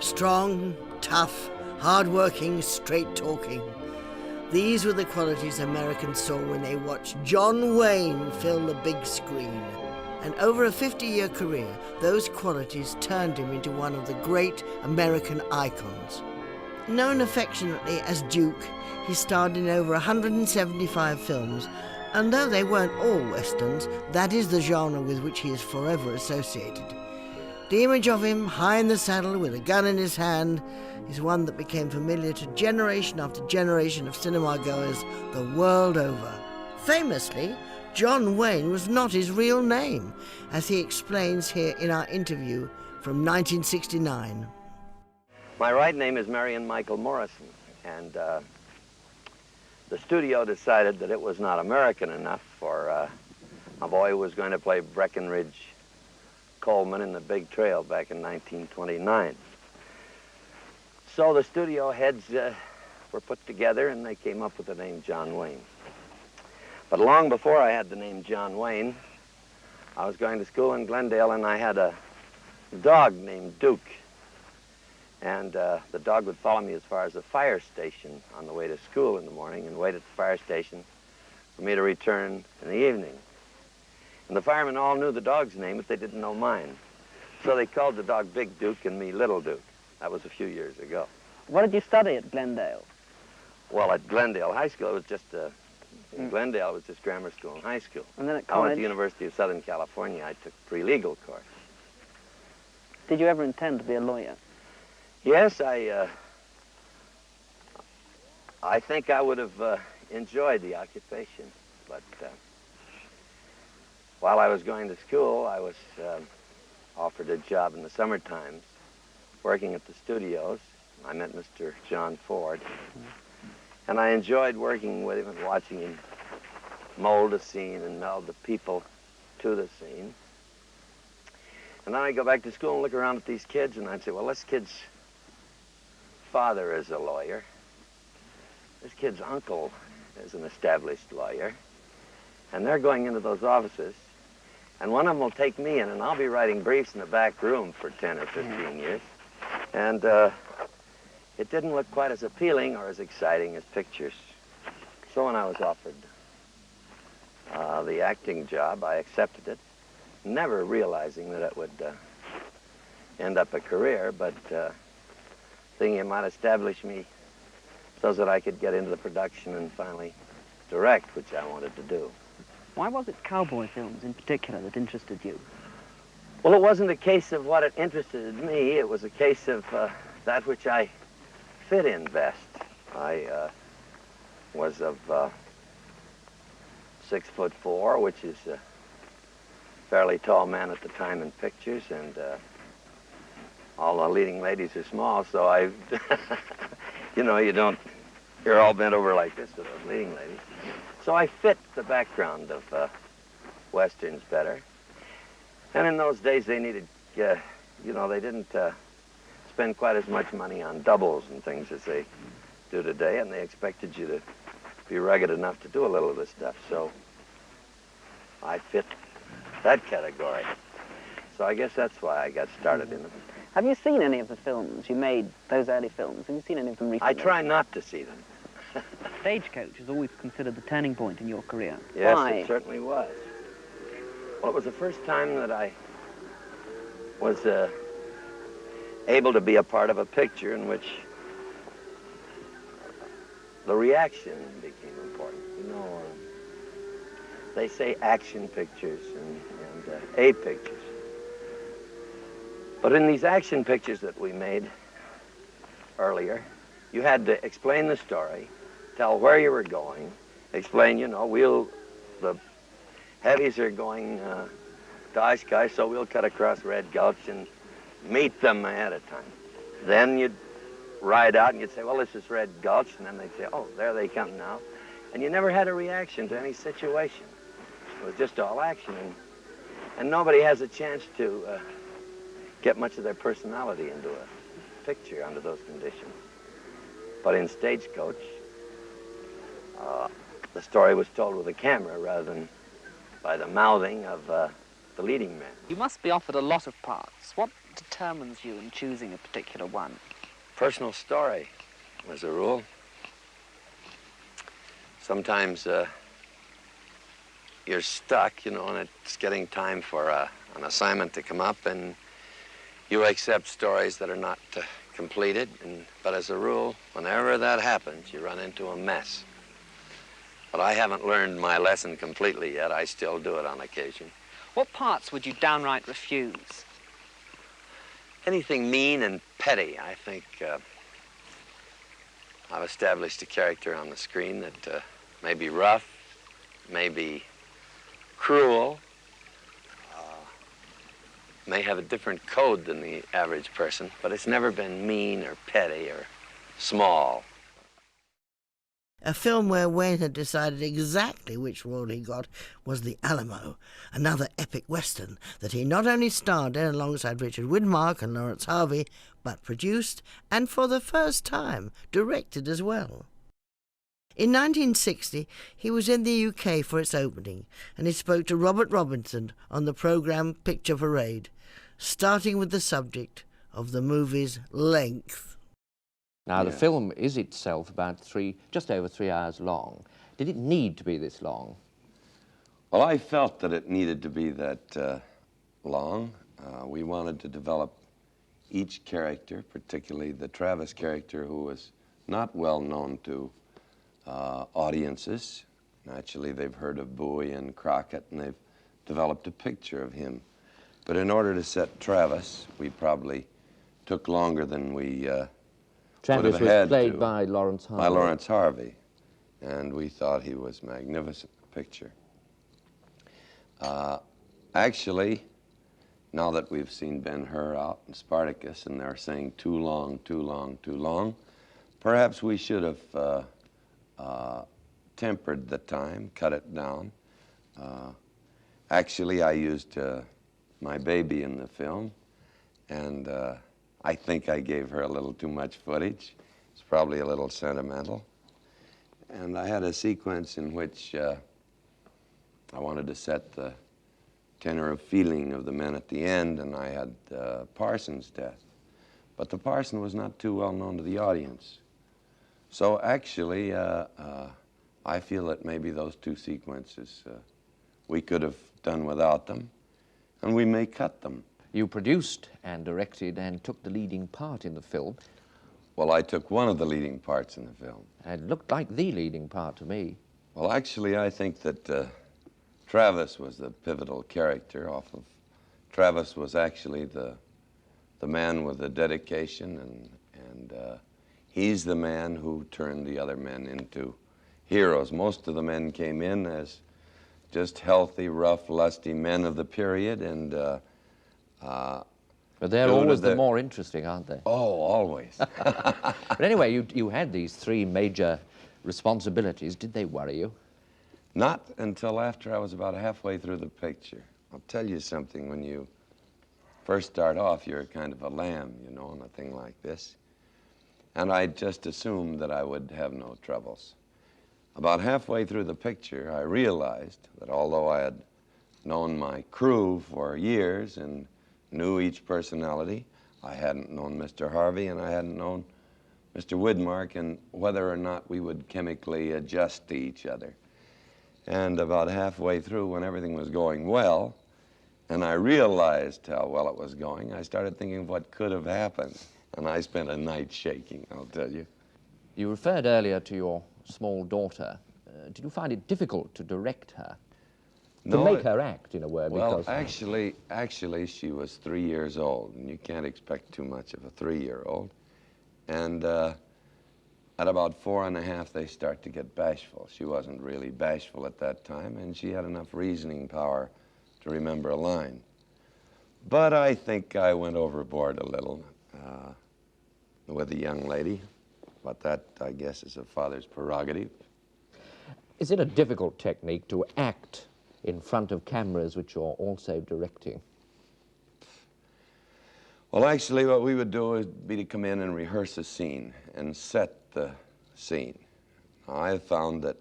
Strong, tough, hard-working, straight-talking. These were the qualities Americans saw when they watched John Wayne fill the big screen. And over a 50-year career, those qualities turned him into one of the great American icons. Known affectionately as Duke, he starred in over 175 films, and though they weren't all westerns, that is the genre with which he is forever associated. The image of him, high in the saddle with a gun in his hand, is one that became familiar to generation after generation of cinema-goers the world over. Famously, John Wayne was not his real name, as he explains here in our interview from 1969. My right name is Marion Michael Morrison, and the studio decided that it was not American enough for a boy who was going to play Breckenridge Coleman in The Big Trail back in 1929. So the studio heads were put together and they came up with the name John Wayne. But long before I had the name John Wayne, I was going to school in Glendale and I had a dog named Duke. And the dog would follow me as far as the fire station on the way to school in the morning and wait at the fire station for me to return in the evening. And the firemen all knew the dog's name, but they didn't know mine. So they called the dog Big Duke and me Little Duke. That was a few years ago. What did you study at Glendale? Well, at Glendale High School, it was just, in Glendale, it was just grammar school and high school. And then at I went college? to the University of Southern California. I took pre-legal course. Did you ever intend to be a lawyer? Yes, I think I would have enjoyed the occupation, but while I was going to school, I was offered a job in the summer times, working at the studios. I met Mr. John Ford, and I enjoyed working with him and watching him mold a scene and meld the people to the scene. And then I'd go back to school and look around at these kids, and I'd say, well, this kid's father is a lawyer. This kid's uncle is an established lawyer. And they're going into those offices, and one of them will take me in, and I'll be writing briefs in the back room for 10 or 15 years. And it didn't look quite as appealing or as exciting as pictures. So when I was offered the acting job, I accepted it, never realizing that it would end up a career, but thinking it might establish me so that I could get into the production and finally direct, which I wanted to do. Why was it cowboy films in particular that interested you? Well, it wasn't a case of what it interested me. It was a case of that which I fit in best. I was of 6'4", which is a fairly tall man at the time in pictures, and all the leading ladies are small, so I, you know, you're all bent over like this with those leading ladies. So I fit the background of Westerns better. And in those days, they needed, you know, they didn't spend quite as much money on doubles and things as they do today, and they expected you to be rugged enough to do a little of this stuff. So I fit that category. So I guess that's why I got started in it. Have you seen any of the films you made, those early films? Have you seen any of them recently? I try not to see them. Stagecoach is always considered the turning point in your career. Yes, Why? it certainly was. Well, it was the first time that I was able to be a part of a picture in which the reaction became important. You know, they say action pictures and A pictures. But in these action pictures that we made earlier, you had to explain the story, tell where you were going, explain, you know, the heavies are going to Oshkosh, so we'll cut across Red Gulch and meet them ahead of time. Then you'd ride out and you'd say, well, this is Red Gulch, and then they'd say, oh, there they come now. And you never had a reaction to any situation. It was just all action, and nobody has a chance to get much of their personality into a picture under those conditions. But in Stagecoach, the story was told with a camera rather than by the mouthing of the leading man. You must be offered a lot of parts. What determines you in choosing a particular one? Personal story, as a rule. Sometimes you're stuck, you know, and it's getting time for an assignment to come up, and you accept stories that are not completed. But as a rule, whenever that happens, you run into a mess. But I haven't learned my lesson completely yet. I still do it on occasion. What parts would you downright refuse? Anything mean and petty. I think I've established a character on the screen that may be rough, may be cruel, may have a different code than the average person, but it's never been mean or petty or small. A film where Wayne had decided exactly which role he got was The Alamo, another epic western that he not only starred in alongside Richard Widmark and Lawrence Harvey, but produced and for the first time directed as well. In 1960, he was in the UK for its opening, and he spoke to Robert Robinson on the programme Picture Parade, starting with the subject of the movie's length. Now, the film is itself about just over 3 hours long. Did it need to be this long? Well, I felt that it needed to be that long. We wanted to develop each character, particularly the Travis character, who was not well known to audiences. Naturally, they've heard of Bowie and Crockett, and they've developed a picture of him. But in order to set Travis, we probably took longer than we Travis was played by Lawrence Harvey. By Lawrence Harvey, and we thought he was magnificent picture. Actually, now that we've seen Ben-Hur out in Spartacus and they're saying too long, too long, too long, perhaps we should have tempered the time, cut it down. Actually, I used my baby in the film, and I think I gave her a little too much footage. It's probably a little sentimental. And I had a sequence in which I wanted to set the tenor of feeling of the men at the end, and I had Parsons' death. But the parson was not too well known to the audience. So actually, I feel that maybe those two sequences we could have done without them, and we may cut them. You produced and directed and took the leading part in the film. Well, I took one of the leading parts in the film. It looked like the leading part to me. Well, actually, I think that Travis was the pivotal character. Travis was actually the man with the dedication, and he's the man who turned the other men into heroes. Most of the men came in as just healthy, rough, lusty men of the period, and but they're always the more interesting, aren't they? Oh, always. But anyway, you had these three major responsibilities. Did they worry you? Not until after I was about halfway through the picture. I'll tell you something, when you first start off, you're kind of a lamb, you know, on a thing like this. And I just assumed that I would have no troubles. About halfway through the picture, I realized that although I had known my crew for years and knew each personality, I hadn't known Mr. Harvey and I hadn't known Mr. Widmark, and whether or not we would chemically adjust to each other. And about halfway through, when everything was going well, and I realized how well it was going, I started thinking of what could have happened. And I spent a night shaking, I'll tell you. You referred earlier to your small daughter. Did you find it difficult to direct her? To make her act, in a word? Well, because actually, she was 3 years old, and you can't expect too much of a 3-year-old. And at about 4 and a half, they start to get bashful. She wasn't really bashful at that time, and she had enough reasoning power to remember a line. But I think I went overboard a little with the young lady. But that, I guess, is a father's prerogative. Is it a difficult technique to act in front of cameras which you're also directing? Well, actually, what we would do would be to come in and rehearse a scene and set the scene. Now, I have found that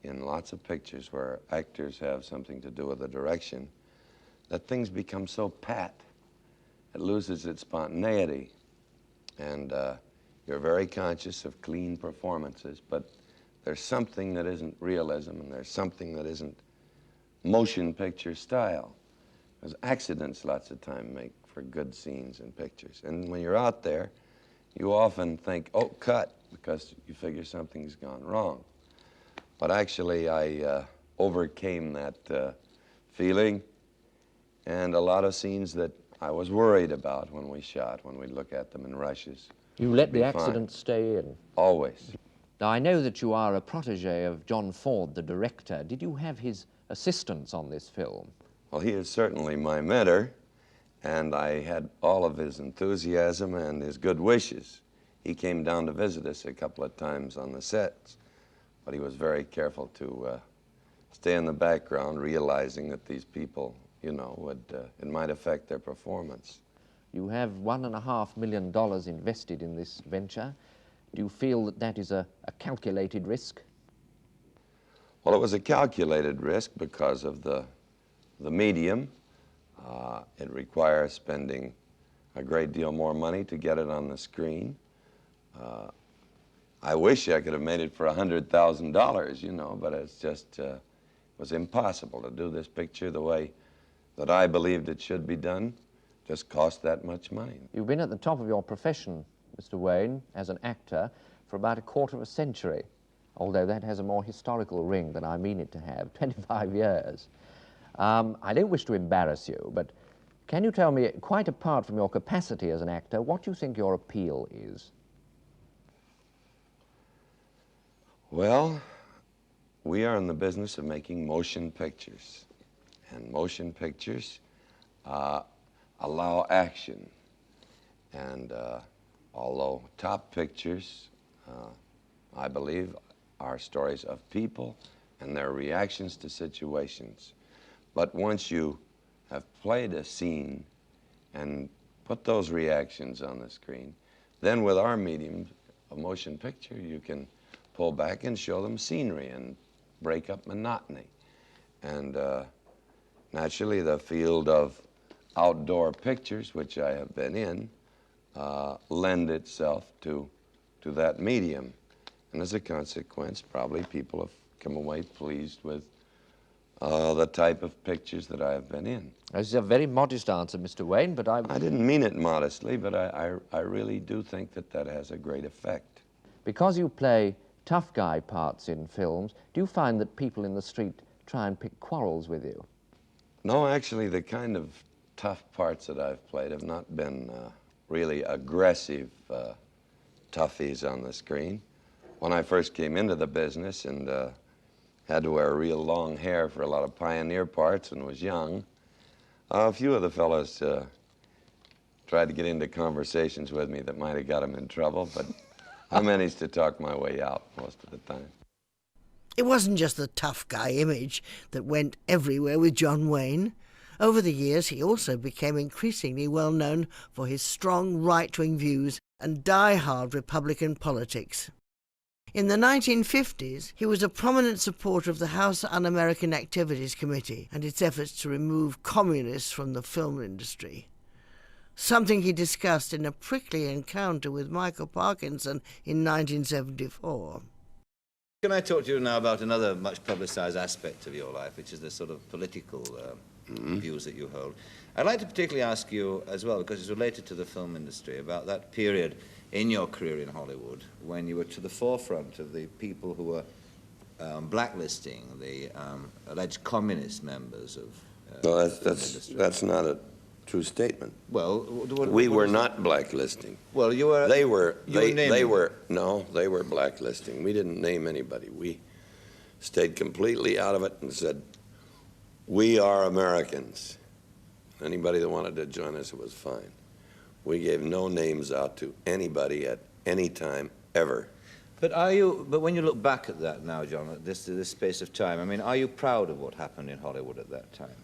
in lots of pictures where actors have something to do with the direction, that things become so pat, it loses its spontaneity. And you're very conscious of clean performances, but there's something that isn't realism, and there's something that isn't motion picture style. Because accidents lots of time make for good scenes and pictures. And when you're out there, you often think, oh, cut, because you figure something's gone wrong. But actually, I overcame that feeling, and a lot of scenes that I was worried about when we shot, when we look at them in rushes. You let the accidents stay in? Always. Now, I know that you are a protege of John Ford, the director. Did you have his assistance on this film? Well, he is certainly my mentor, and I had all of his enthusiasm and his good wishes. He came down to visit us a couple of times on the sets, but he was very careful to stay in the background, realizing that these people, you know, it might affect their performance. You have $1.5 million invested in this venture. Do you feel that that is a calculated risk? Well, it was a calculated risk because of the medium. It requires spending a great deal more money to get it on the screen. I wish I could have made it for $100,000, you know, but it's just, it was impossible to do this picture the way that I believed it should be done. Just cost that much money. You've been at the top of your profession, Mr. Wayne, as an actor for about a quarter of a century, although that has a more historical ring than I mean it to have, 25 years. I don't wish to embarrass you, but can you tell me, quite apart from your capacity as an actor, what you think your appeal is? Well, we are in the business of making motion pictures, and motion pictures allow action. And although top pictures, I believe, are stories of people and their reactions to situations. But once you have played a scene and put those reactions on the screen, then with our medium, a motion picture, you can pull back and show them scenery and break up monotony. And naturally, the field of outdoor pictures, which I have been in, lend itself to that medium. And as a consequence, probably people have come away pleased with the type of pictures that I have been in. This is a very modest answer, Mr. Wayne, but I didn't mean it modestly, but I really do think that that has a great effect. Because you play tough guy parts in films, do you find that people in the street try and pick quarrels with you? No, actually, the kind of tough parts that I've played have not been really aggressive toughies on the screen. When I first came into the business and had to wear real long hair for a lot of pioneer parts and was young, a few of the fellows tried to get into conversations with me that might have got them in trouble, but I managed to talk my way out most of the time. It wasn't just the tough guy image that went everywhere with John Wayne. Over the years, he also became increasingly well known for his strong right-wing views and die-hard Republican politics. In the 1950s, he was a prominent supporter of the House Un-American Activities Committee and its efforts to remove communists from the film industry, something he discussed in a prickly encounter with Michael Parkinson in 1974. Can I talk to you now about another much publicized aspect of your life, which is the sort of political views that you hold? I'd like to particularly ask you as well, because it's related to the film industry, about that period in your career in Hollywood when you were to the forefront of the people who were blacklisting the alleged communist members of Well, the film industry. that's not a true statement. Well, We were not blacklisting. Well, you were. They were. They were. No, they were blacklisting. We didn't name anybody. We stayed completely out of it and said, "We are Americans. Anybody that wanted to join us, it was fine." We gave no names out to anybody at any time ever. But when you look back at that now, John, at this space of time, I mean, are you proud of what happened in Hollywood at that time?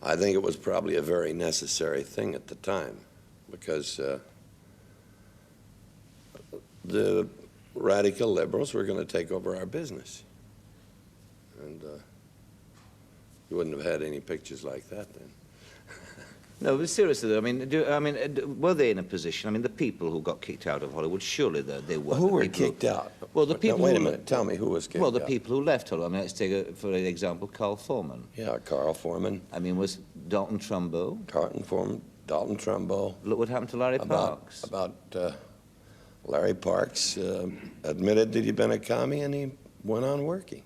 I think it was probably a very necessary thing at the time, because the radical liberals were going to take over our business. And you wouldn't have had any pictures like that then. No, but seriously, though, I mean, were they in a position? I mean, the people who got kicked out of Hollywood, surely they were. Who the were people kicked out? Well, the Now, people. wait a who- minute. Tell me who was kicked out. Well, the people who left Hollywood. I mean, let's take, for example, Carl Foreman. Yeah, Carl Foreman, I mean, was Dalton Trumbo. Carlton Foreman, Dalton Trumbo. Look what happened to Larry Parks. Larry Parks admitted that he'd been a commie, and he went on working.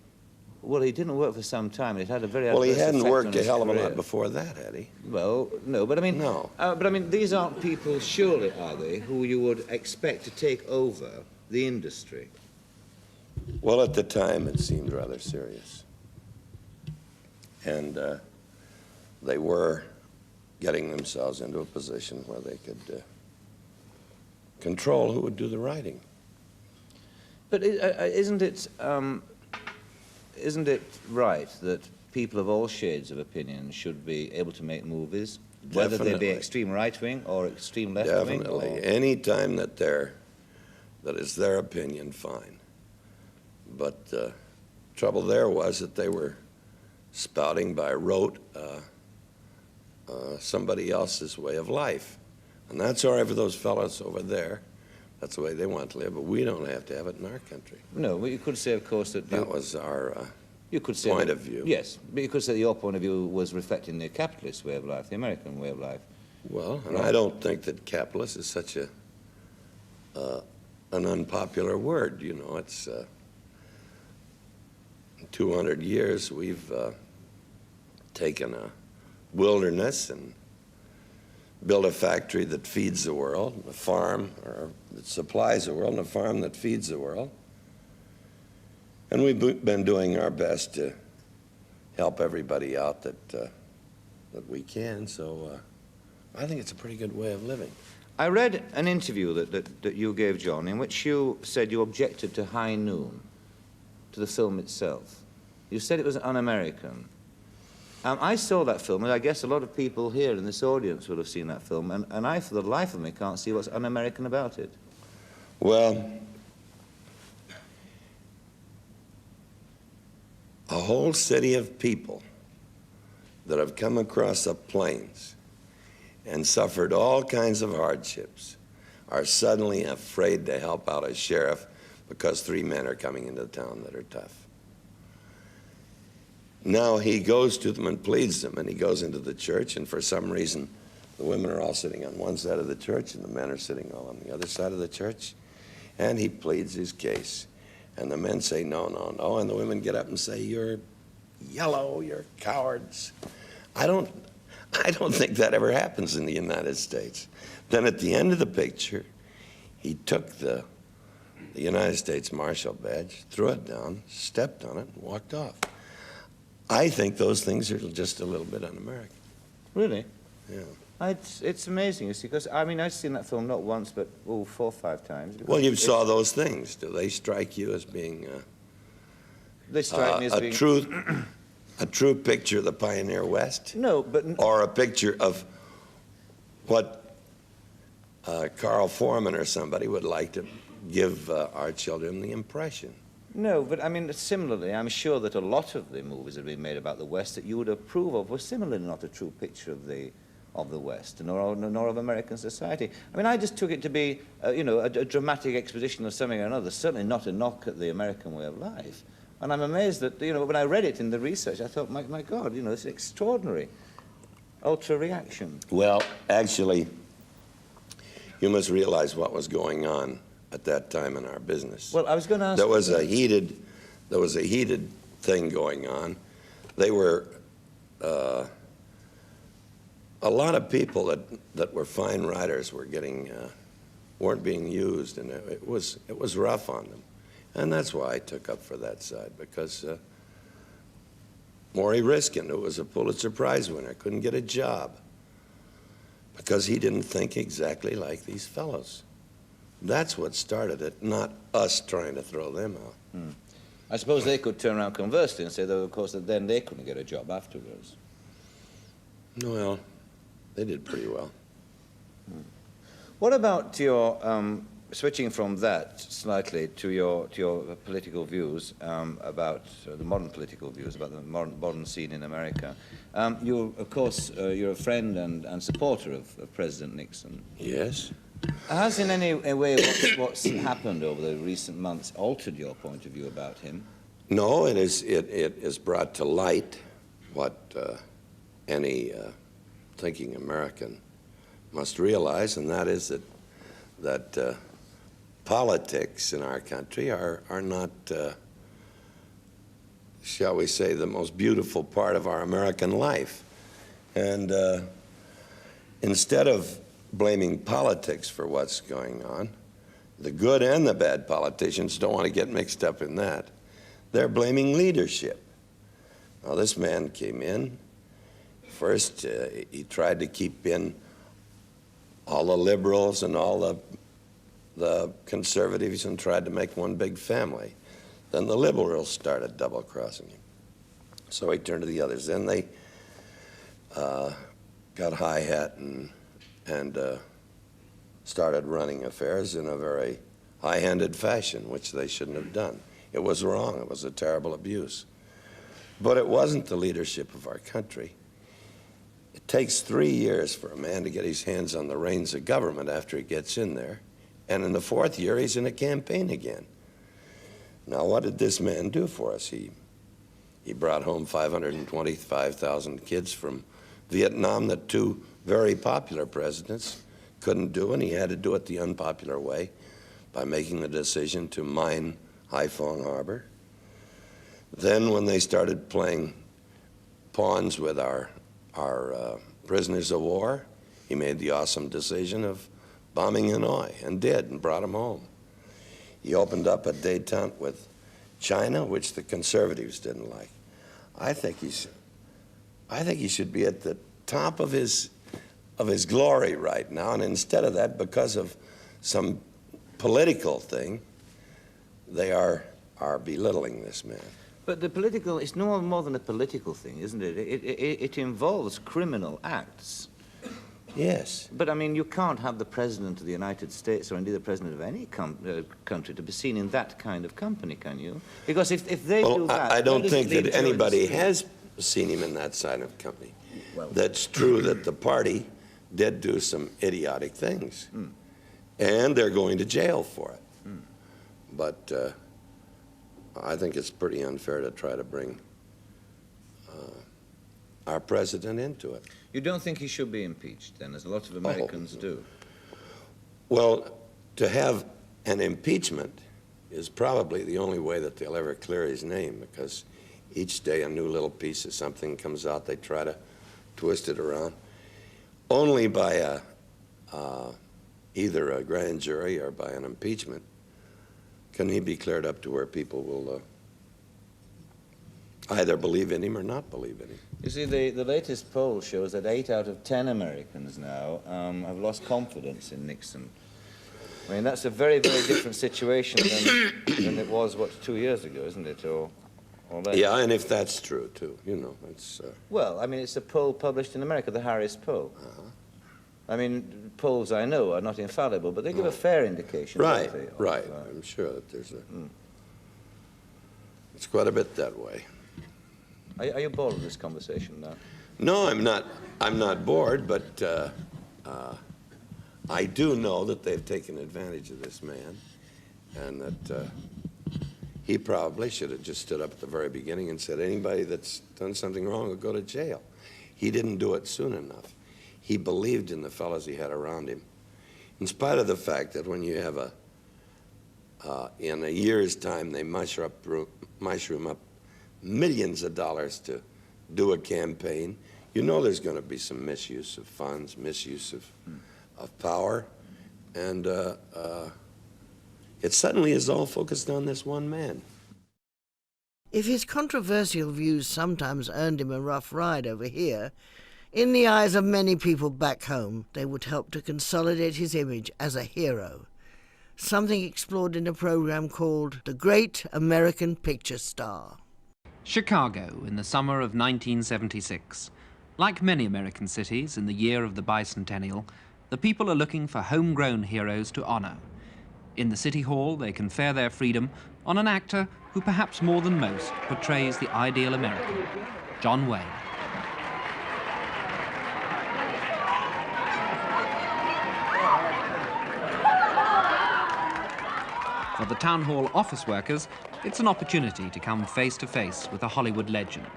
Well, he didn't work for some time. It had a very Well, he adverse hadn't effect worked on a his hell of a career. lot before that, had he? Well, no, but I mean, No. But I mean, these aren't people, surely, are they, who you would expect to take over the industry? Well, at the time, it seemed rather serious. And they were getting themselves into a position where they could control who would do the writing. But isn't it right that people of all shades of opinion should be able to make movies, whether they be Definitely. extreme right-wing or extreme left-wing? Definitely. Or... Any time that is their opinion, fine. But trouble there was that they were spouting by rote somebody else's way of life. And that's all right for those fellows over there. That's the way they want to live, but we don't have to have it in our country. No, but you could say, of course, that... That was our you could say point that, of view. Yes, but you could say that your point of view was reflecting the capitalist way of life, the American way of life. Well, and I don't think that capitalist is such an unpopular word. You know, it's in 200 years we've taken a wilderness and built a factory that feeds the world, a farm or that supplies the world, and a farm that feeds the world. And we've been doing our best to help everybody out that we can. So I think it's a pretty good way of living. I read an interview that you gave, John, in which you said you objected to High Noon, to the film itself. You said it was un-American. I saw that film, and I guess a lot of people here in this audience will have seen that film, and I, for the life of me, can't see what's un-American about it. Well, a whole city of people that have come across the plains and suffered all kinds of hardships are suddenly afraid to help out a sheriff because 3 men are coming into town that are tough. Now he goes to them and pleads them, and he goes into the church, and for some reason the women are all sitting on one side of the church and the men are sitting all on the other side of the church, and he pleads his case. And the men say, no, no, no, and the women get up and say, you're yellow, you're cowards. I don't think that ever happens in the United States. Then at the end of the picture, he took the United States Marshal badge, threw it down, stepped on it, and walked off. I think those things are just a little bit un-American. Really? Yeah. It's amazing, you see, because, I mean, I've seen that film not once, but, 4 or 5 times. Well, you saw those things. Do they strike you as being They strike me as being... a true picture of the pioneer West? No, but... Or a picture of what Carl Foreman or somebody would like to give our children the impression? No, but I mean, similarly, I'm sure that a lot of the movies that have been made about the West that you would approve of were similarly not a true picture of the West, nor of American society. I mean, I just took it to be, a dramatic exposition of something or another, certainly not a knock at the American way of life. And I'm amazed that, when I read it in the research, I thought, my God, it's extraordinary. Ultra-reaction. Well, actually, you must realize what was going on at that time in our business. Well, I was going to ask... There was a heated thing going on. They were... a lot of people that were fine writers were weren't being used, and it was rough on them. And that's why I took up for that side, because Maury Riskin, who was a Pulitzer Prize winner, couldn't get a job because he didn't think exactly like these fellows. That's what started it, not us trying to throw them out. Hmm. I suppose they could turn around conversely and say, though, of course, that then they couldn't get a job afterwards. Well, they did pretty well. What about your switching from that slightly to your political views about the modern political views about the modern scene in America, you, of course, you're a friend and supporter of President Nixon. Yes. Has in any way what's happened over the recent months altered your point of view about him? No, it is brought to light what any thinking American must realize, and that is that politics in our country are not, shall we say, the most beautiful part of our American life. And instead of blaming politics for what's going on, the good and the bad politicians don't want to get mixed up in that. They're blaming leadership. Now, this man came in. First, he tried to keep in all the liberals and all the conservatives and tried to make one big family. Then the liberals started double-crossing him. So he turned to the others. Then they got high hat and started running affairs in a very high-handed fashion, which they shouldn't have done. It was wrong. It was a terrible abuse. But it wasn't the leadership of our country. It takes 3 years for a man to get his hands on the reins of government after he gets in there. And in the 4th year, he's in a campaign again. Now, what did this man do for us? He brought home 525,000 kids from Vietnam that 2 very popular presidents couldn't do, and he had to do it the unpopular way by making the decision to mine Haiphong Harbor. Then when they started playing pawns with our prisoners of war, he made the awesome decision of bombing Hanoi, and did, and brought them home. He opened up a détente with China, which the conservatives didn't like. I think he should be at the top of his glory right now, and instead of that, because of some political thing, they are belittling this man. But the political, it's no more than a political thing, isn't it? It involves criminal acts. Yes. But, I mean, you can't have the President of the United States, or indeed the President of any country, to be seen in that kind of company, can you? Because if they do that... I don't think that anybody has seen him in that kind of company. Well, that's true that the party did do some idiotic things. And they're going to jail for it. But I think it's pretty unfair to try to bring our president into it. You don't think he should be impeached, then, as a lot of Americans do? Well, to have an impeachment is probably the only way that they'll ever clear his name, because each day a new little piece of something comes out, they try to twist it around. Only by either a grand jury or by an impeachment can he be cleared up to where people will either believe in him or not believe in him. You see, the latest poll shows that 8 out of 10 Americans now have lost confidence in Nixon. I mean, that's a very, very different situation than it was, what, 2 years ago, isn't it? Or less. Yeah, and if that's true, too, you know, it's... Well, I mean, it's a poll published in America, the Harris poll. I mean, polls, I know, are not infallible, but they give a fair indication. Right, right. I'm sure that there's a... It's quite a bit that way. Are you bored of this conversation now? No, I'm not. I'm not bored, but I do know that they've taken advantage of this man, and that he probably should have just stood up at the very beginning and said, anybody that's done something wrong will go to jail. He didn't do it soon enough. He believed in the fellows he had around him, in spite of the fact that when you have in a year's time, they mushroom up millions of dollars to do a campaign. You know there's going to be some misuse of funds, misuse of power, and it suddenly is all focused on this one man. If his controversial views sometimes earned him a rough ride over here, in the eyes of many people back home, they would help to consolidate his image as a hero, something explored in a program called The Great American Picture Star. Chicago in the summer of 1976. Like many American cities in the year of the bicentennial, the people are looking for homegrown heroes to honor. In the City Hall, they confer their freedom on an actor who perhaps more than most portrays the ideal American, John Wayne. For the town hall office workers, it's an opportunity to come face to face with a Hollywood legend.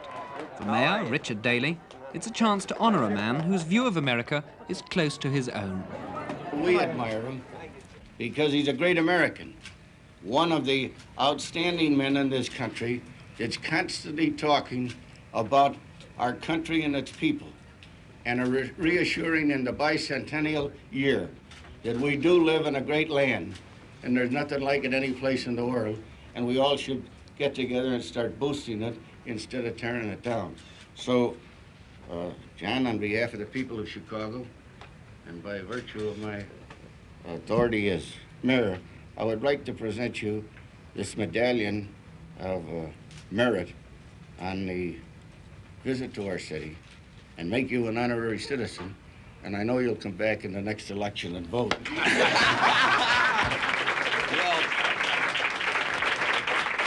For Mayor Richard Daley, it's a chance to honor a man whose view of America is close to his own. We admire him because he's a great American, one of the outstanding men in this country that's constantly talking about our country and its people, and reassuring in the bicentennial year that we do live in a great land, and there's nothing like it any place in the world, and we all should get together and start boosting it instead of tearing it down. So, John, on behalf of the people of Chicago, and by virtue of my authority as mayor, I would like to present you this medallion of merit on the visit to our city and make you an honorary citizen, and I know you'll come back in the next election and vote. Well,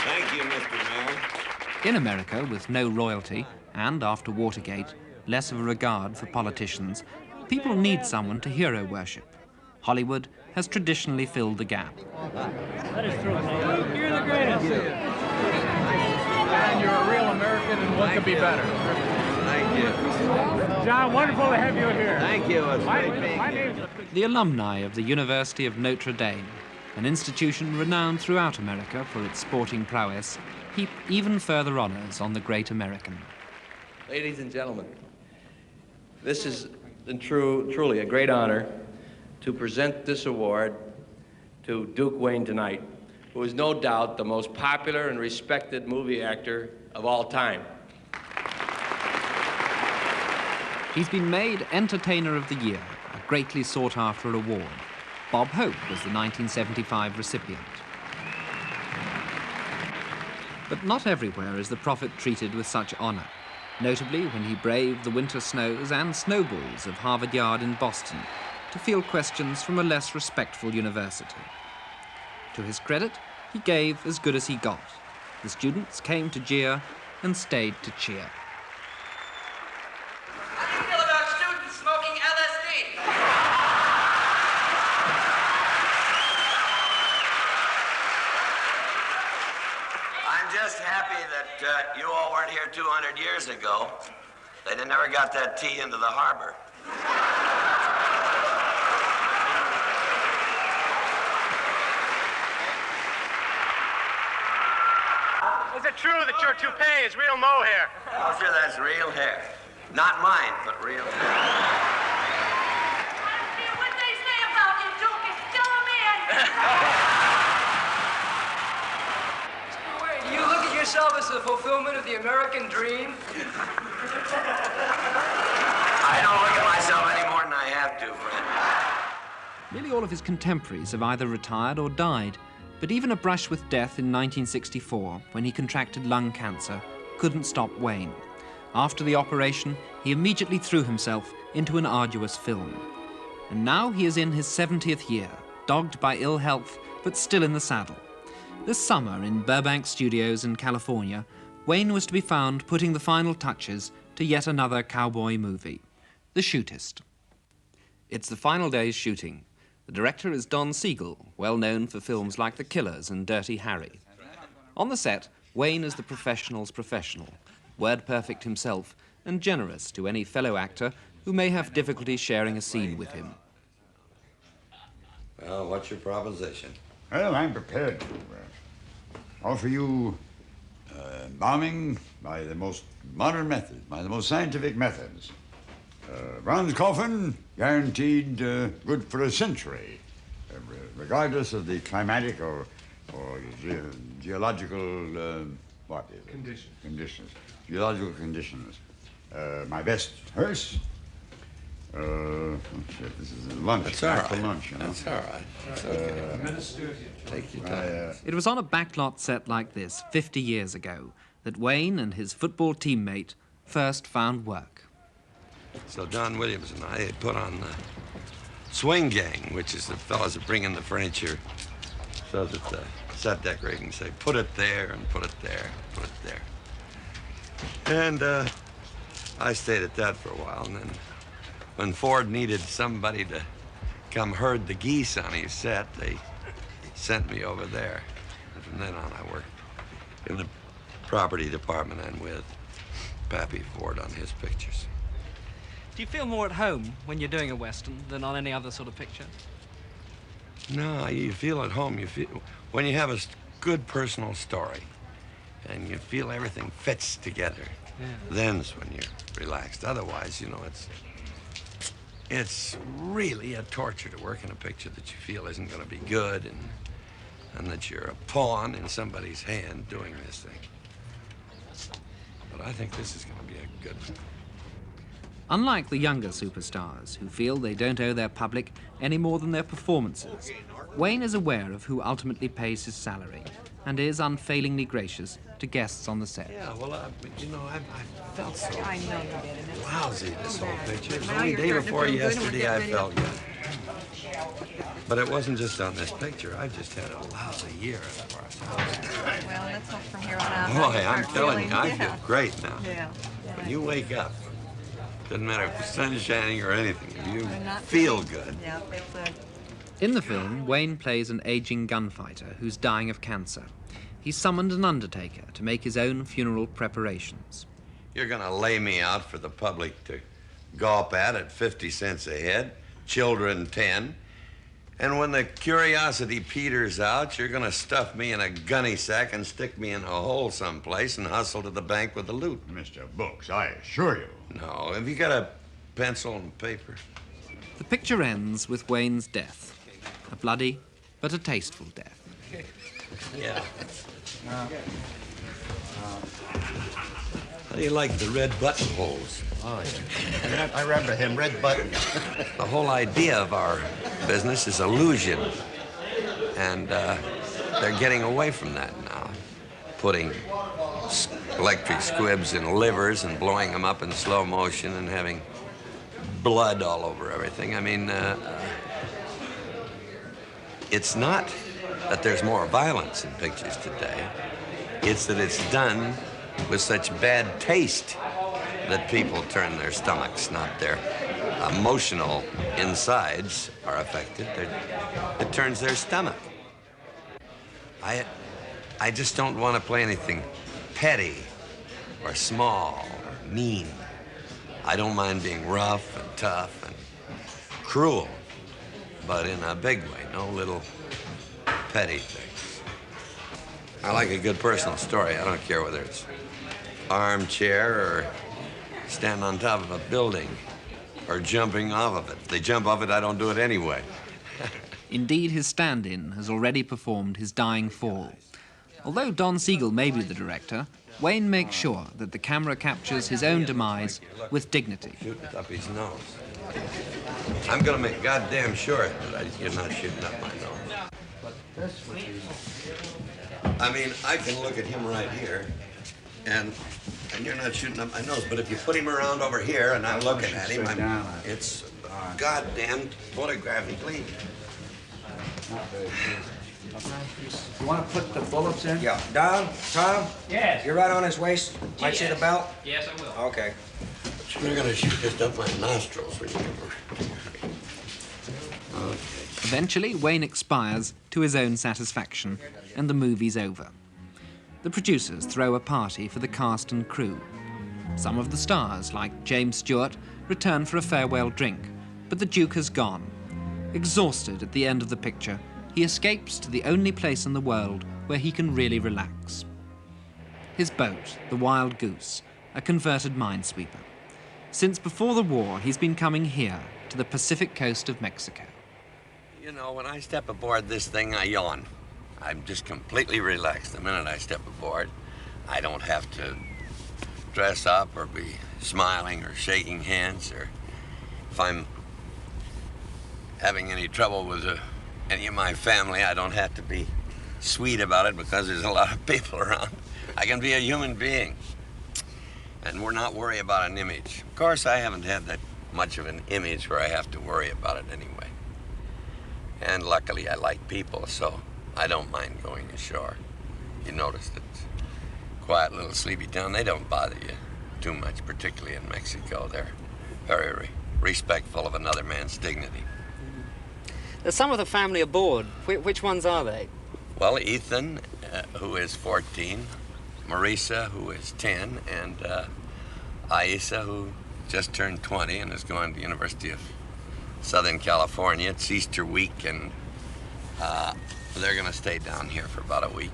thank you, Mr. Mayor. In America, with no royalty, and after Watergate, less of a regard for politicians, people need someone to hero worship. Hollywood has traditionally filled the gap. That is true. You're the greatest. And you're a real American, and what could be better? Thank you. John, wonderful to have you here. Thank you. It's great being here. The alumni of the University of Notre Dame, an institution renowned throughout America for its sporting prowess, heap even further honors on the great American. Ladies and gentlemen, this is truly a great honor to present this award to Duke Wayne tonight, who is no doubt the most popular and respected movie actor of all time. He's been made Entertainer of the Year, a greatly sought-after award. Bob Hope was the 1975 recipient. But not everywhere is the prophet treated with such honor, notably when he braved the winter snows and snowballs of Harvard Yard in Boston to field questions from a less respectful university. To his credit, he gave as good as he got. The students came to jeer and stayed to cheer. How do you feel about students smoking LSD? I'm just happy that you all weren't here 200 years ago. They never got that tea into the harbor. Is it true that your toupee is real mohair? Oh, sure, that's real hair. Not mine, but real hair. What they say about you, Duke, is still a man. Do you look at yourself as the fulfillment of the American dream? I don't look at myself any more than I have to, friend. Nearly all of his contemporaries have either retired or died, but even a brush with death in 1964, when he contracted lung cancer, couldn't stop Wayne. After the operation, he immediately threw himself into an arduous film. And now he is in his 70th year, dogged by ill health, but still in the saddle. This summer in Burbank Studios in California, Wayne was to be found putting the final touches to yet another cowboy movie, The Shootist. It's the final day's shooting. The director is Don Siegel, well known for films like The Killers and Dirty Harry. On the set, Wayne is the professional's professional, word-perfect himself, and generous to any fellow actor who may have difficulty sharing a scene with him. Well, what's your proposition? Well, I'm prepared to offer you bombing by the most modern methods, by the most scientific methods. Bronze coffin, guaranteed good for a century, regardless of the climatic or geological conditions. Geological conditions. My best hearse. Oh, shit, this is a lunch. That's all right. For lunch, you know? That's all right. That's okay. Take your time. It was on a backlot set like this 50 years ago that Wayne and his football teammate first found work. So Don Williams and I put on the Swing Gang, which is the fellas that bring in the furniture so that the set decorator can say, put it there and put it there, put it there. And I stayed at that for a while, and then when Ford needed somebody to come herd the geese on his set, they sent me over there. And from then on, I worked in the property department and with Pappy Ford on his pictures. Do you feel more at home when you're doing a Western than on any other sort of picture? No, you feel at home. You feel when you have a good personal story and you feel everything fits together, then's when you're relaxed. Otherwise, you know, it's really a torture to work in a picture that you feel isn't going to be good and that you're a pawn in somebody's hand doing this thing. But I think this is going to be a good one. Unlike the younger superstars who feel they don't owe their public any more than their performances, Wayne is aware of who ultimately pays his salary and is unfailingly gracious to guests on the set. Yeah, well, you know, I felt so I know you did. And it's lousy this whole picture. It was Now only you're day starting to before feel good and we're yesterday getting I ready felt good. But it wasn't just on this picture. I've just had a lousy year as far as Well, let's hope from here on out. boy, you I'm start telling feeling- you, I yeah. feel great now. Yeah. When you wake up, doesn't matter if the sun's shining or anything, if you We're not feel feeling- good. Yeah, it's a... In the film, Wayne plays an aging gunfighter who's dying of cancer. He's summoned an undertaker to make his own funeral preparations. You're gonna lay me out for the public to gawp at 50 cents a head, children 10. And when the curiosity peters out, you're gonna stuff me in a gunny sack and stick me in a hole someplace and hustle to the bank with the loot. Mr. Books, I assure you. No, have you got a pencil and paper? The picture ends with Wayne's death. A bloody, but a tasteful death. Yeah. How do you like the red buttonholes? Oh, yeah. I remember him, Red Button. The whole idea of our business is illusion. And they're getting away from that now. Putting electric squibs in livers and blowing them up in slow motion and having blood all over everything. I mean, it's not that there's more violence in pictures today. It's that it's done with such bad taste that people turn their stomachs, not their emotional insides are affected. It turns their stomach. I just don't want to play anything petty or small or mean. I don't mind being rough and tough and cruel, but in a big way, no little petty things. I like a good personal story. I don't care whether it's armchair or stand on top of a building or jumping off of it. If they jump off it, I don't do it anyway. Indeed, his stand-in has already performed his dying fall. Although Don Siegel may be the director, Wayne makes sure that the camera captures his own demise with dignity. Shooting up his nose. I'm gonna make goddamn sure that you're not shooting up my nose. I mean, I can look at him right here, and you're not shooting up my nose, but if you put him around over here and I'm looking at him, it's goddamn photographically. You want to put the bullets in? Yeah. Don, Tom? Yes. You're right on his waist? Might see the belt? Yes, I will. Okay. You're gonna shoot just up my nostrils when you Okay. Eventually, Wayne expires to his own satisfaction, and the movie's over. The producers throw a party for the cast and crew. Some of the stars, like James Stewart, return for a farewell drink, but the Duke has gone. Exhausted at the end of the picture, he escapes to the only place in the world where he can really relax. His boat, the Wild Goose, a converted minesweeper. Since before the war, he's been coming here, to the Pacific coast of Mexico. You know, when I step aboard this thing, I yawn. I'm just completely relaxed the minute I step aboard. I don't have to dress up or be smiling or shaking hands, or if I'm having any trouble with any of my family, I don't have to be sweet about it because there's a lot of people around. I can be a human being, and we're not worried about an image. Of course, I haven't had that much of an image where I have to worry about it anyway. And luckily, I like people, so I don't mind going ashore. You noticed it's a quiet little sleepy town. They don't bother you too much, particularly in Mexico. They're very respectful of another man's dignity. There's some of the family aboard. Which ones are they? Well, Ethan, who is 14, Marisa, who is 10, and Aisa, who just turned 20 and is going to the University of Southern California. It's Easter week, and they're going to stay down here for about a week.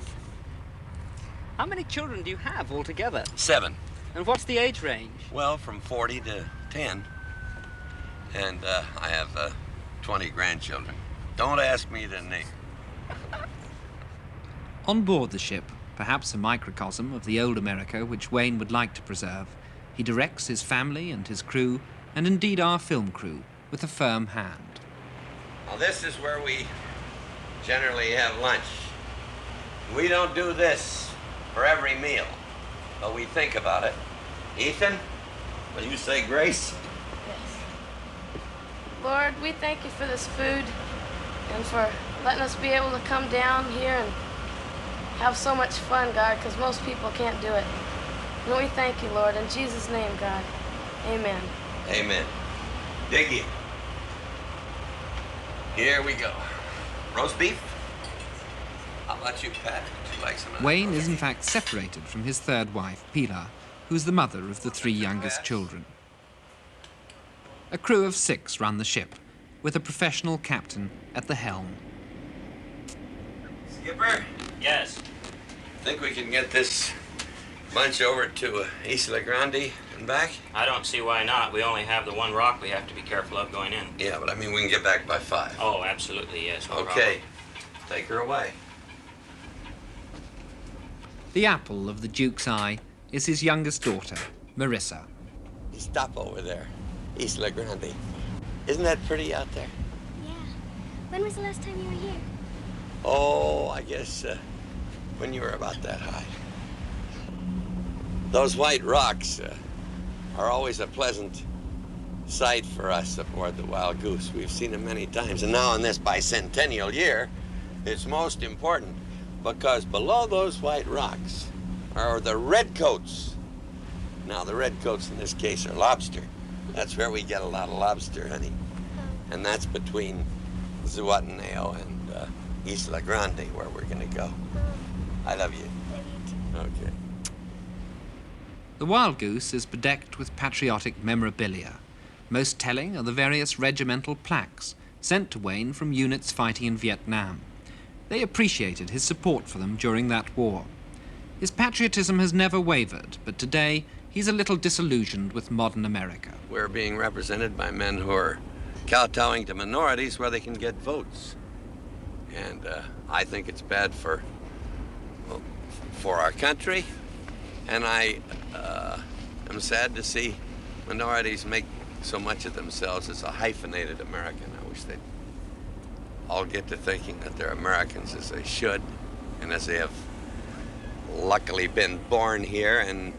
How many children do you have altogether? 7. And what's the age range? Well, from 40 to 10. And I have 20 grandchildren. Don't ask me to name. On board the ship, perhaps a microcosm of the old America which Wayne would like to preserve, he directs his family and his crew, and indeed our film crew, with a firm hand. Now, this is where we generally have lunch. We don't do this for every meal, but we think about it. Ethan, will you say grace? Lord, we thank you for this food and for letting us be able to come down here and have so much fun, God, because most people can't do it. And we thank you, Lord, in Jesus' name, God. Amen. Amen. Diggy. Here we go. Roast beef? How about you, Pat? Would you like some? Wayne is in fact separated from his third wife, Pilar, who's the mother of the 3 youngest children. A crew of 6 run the ship, with a professional captain at the helm. Skipper? Yes. Think we can get this bunch over to Isla Grande and back? I don't see why not. We only have the one rock we have to be careful of going in. Yeah, but I mean, we can get back by 5. Oh, absolutely, yes. No okay. Take her away. The apple of the Duke's eye is his youngest daughter, Marissa. Stop over there. Isla Grande. Isn't that pretty out there? Yeah. When was the last time you were here? Oh, I guess when you were about that high. Those white rocks are always a pleasant sight for us aboard the Wild Goose. We've seen them many times, and now in this bicentennial year, it's most important because below those white rocks are the redcoats. Now, the redcoats in this case are lobster. That's where we get a lot of lobster, honey. And that's between Zihuatanejo and Isla Grande, where we're going to go. I love you. Okay. The Wild Goose is bedecked with patriotic memorabilia. Most telling are the various regimental plaques sent to Wayne from units fighting in Vietnam. They appreciated his support for them during that war. His patriotism has never wavered, but today he's a little disillusioned with modern America. We're being represented by men who are kowtowing to minorities where they can get votes. And I think it's bad for our country, and I am sad to see minorities make so much of themselves as a hyphenated American. I wish they'd all get to thinking that they're Americans as they should, and as they have luckily been born here and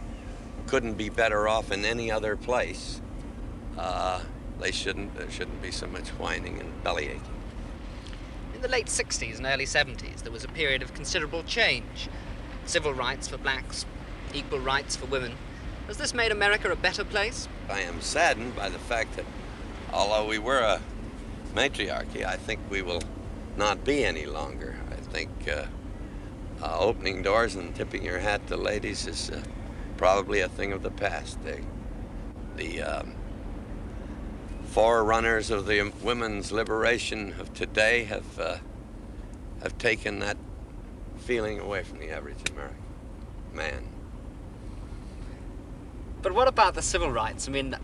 couldn't be better off in any other place. There shouldn't be so much whining and bellyaching. In the late 60s and early 70s, there was a period of considerable change. Civil rights for blacks, equal rights for women. Has this made America a better place? I am saddened by the fact that although we were a matriarchy, I think we will not be any longer. I think opening doors and tipping your hat to ladies is probably a thing of the past. The forerunners of the women's liberation of today have taken that feeling away from the average American man. But what about the civil rights? I mean,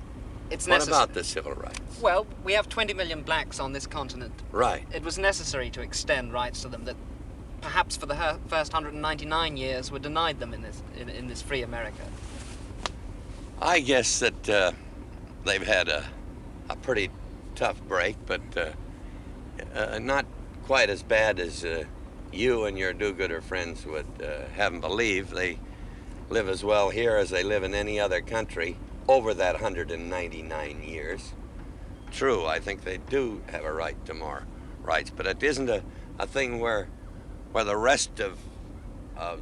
it's necessary. What about the civil rights? Well, we have 20 million blacks on this continent. Right. It was necessary to extend rights to them that perhaps for the first 199 years were denied them in this free America. I guess that they've had a pretty tough break, but not quite as bad as you and your do-gooder friends would have them believe. They live as well here as they live in any other country over that 199 years. True, I think they do have a right to more rights, but it isn't a thing where where the rest of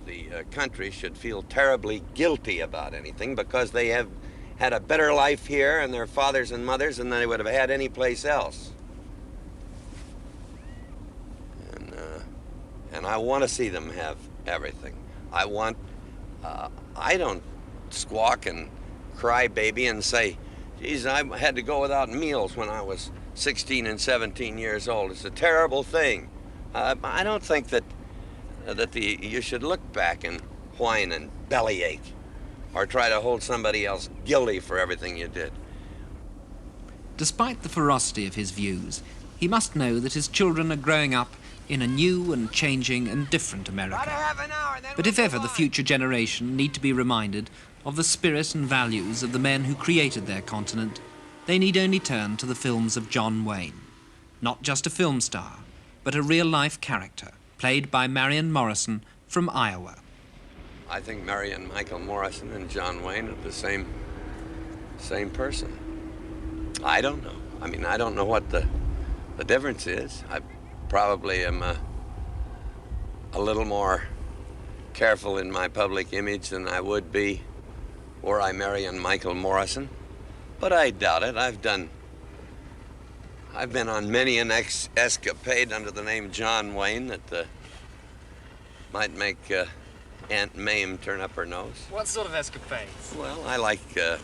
the country should feel terribly guilty about anything because they have had a better life here and their fathers and mothers than they would have had any place else. And I want to see them have everything. I don't squawk and cry baby and say, geez, I had to go without meals when I was 16 and 17 years old. It's a terrible thing. I don't think that you should look back and whine and bellyache or try to hold somebody else guilty for everything you did. Despite the ferocity of his views, he must know that his children are growing up in a new and changing and different America. But if ever the future generation need to be reminded of the spirit and values of the men who created their continent, they need only turn to the films of John Wayne. Not just a film star, but a real-life character, played by Marion Morrison from Iowa. I think Marion Michael Morrison and John Wayne are the same person. I don't know. I mean, I don't know what the difference is. I probably am a little more careful in my public image than I would be were I Marion Michael Morrison, but I doubt it. I've been on many an escapade under the name John Wayne that might make Aunt Mame turn up her nose. What sort of escapades? Well, I like to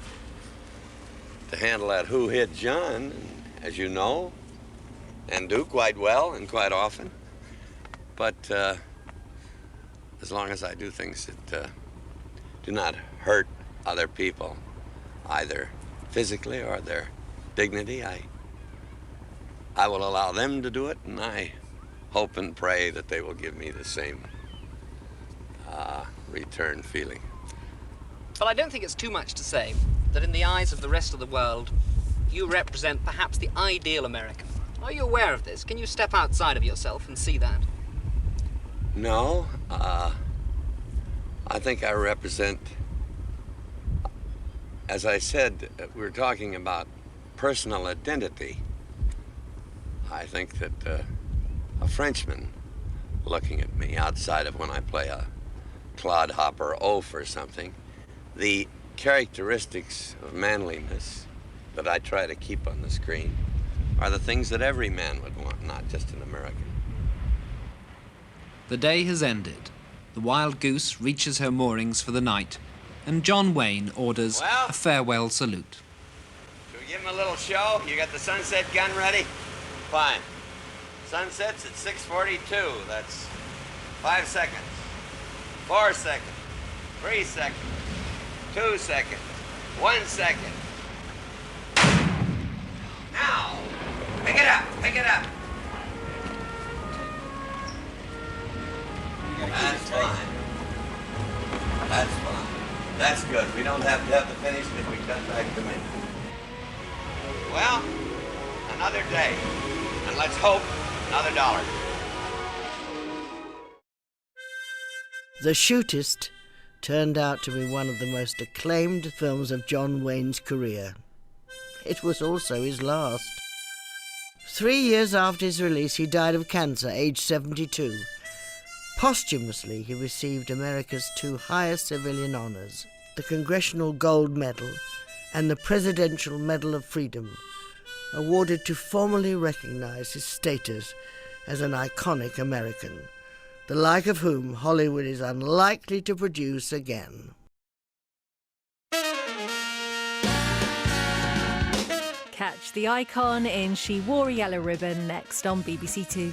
handle that who hit John, as you know, and do quite well and quite often. But as long as I do things that do not hurt other people, either physically or their dignity, I will allow them to do it, and I hope and pray that they will give me the same return feeling. But I don't think it's too much to say that in the eyes of the rest of the world, you represent perhaps the ideal American. Are you aware of this? Can you step outside of yourself and see that? No, I think I represent, as I said, we're talking about personal identity. I think that a Frenchman looking at me outside of when I play a clodhopper oaf or something, the characteristics of manliness that I try to keep on the screen are the things that every man would want, not just an American. The day has ended. The Wild Goose reaches her moorings for the night, and John Wayne orders a farewell salute. Should we give him a little show? You got the sunset gun ready? Fine. Sunset's at 6:42. That's 5 seconds. 4 seconds. 3 seconds. 2 seconds. 1 second. Now! Pick it up! Pick it up! That's fine. That's fine. That's good. We don't have to have the finish if we cut back to me. Well, another day. And let's hope another $1. The Shootist turned out to be one of the most acclaimed films of John Wayne's career. It was also his last. 3 years after his release, he died of cancer, aged 72. Posthumously, he received America's 2 highest civilian honors, the Congressional Gold Medal and the Presidential Medal of Freedom, awarded to formally recognize his status as an iconic American, the like of whom Hollywood is unlikely to produce again. Catch the icon in She Wore a Yellow Ribbon next on BBC Two.